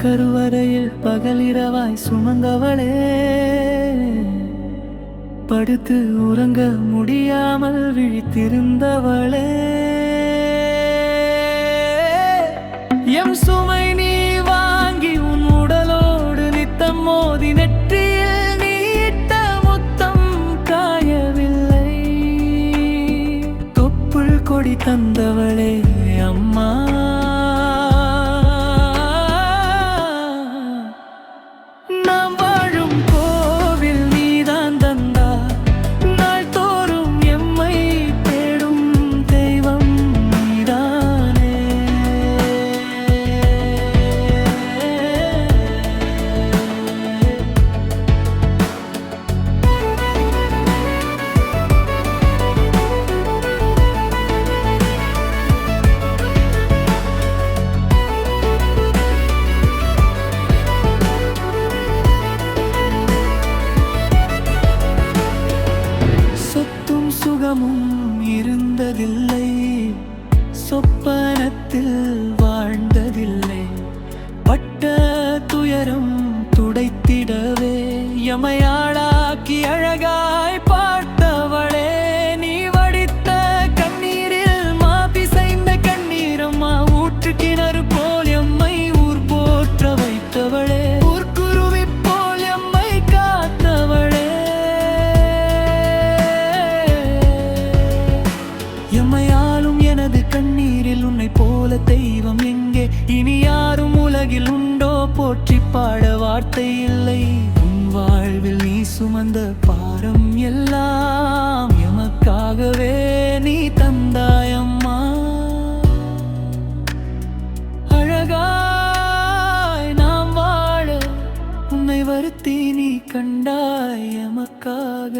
கருவறையில் பகலிரவாய் சுமந்தவளே, படுத்து உறங்க முடியாமல் விழித்திருந்தவளே, எம் சுமை நீ வாங்கி உன் உடலோடு நித்தம் மோதி நெற்றியில் நீ இட்ட முத்தம் காயவில்லை. தொப்புள் கொடி தந்தவளே அம்மா, நாம் வாழும் கோவில் நீதான் தந்தா, நாள்தோறும் எம்மை தேடும் தெய்வம் நீதானே. சொத்தும் சுகமும் இருந்ததில்லை, சொப்பனத்தில் வாழ்ந்ததில்லை, பட்ட துயரம் துடைத்திடவே எமையாளாக்கி அழகாய் பார்த்தவளே, நீ வடித்த கண்ணீரில் மாபிசைந்த கண்ணீரம்மா, ஊற்று கிணறு போல் எம்மை ஊர் போற்ற வைத்தவளே, ஊர்க்குருவி போல் எம்மை காத்தவளே, எம்மையாலும் எனது கண்ணீரில் உன்னை போல தெய்வம் எங்கே, இனி யாரும் உலகில் உண்டோ போற்றி பாட வார்த்தை இல்லை. உன் வாழ்வில் நீ சுமந்த பாரம் எல்லாம் எமக்காகவே நீ தந்தாயம்மா. அழகாய் நாம் வாழ உன்னை வருத்தி நீ கண்டாய் எமக்காக.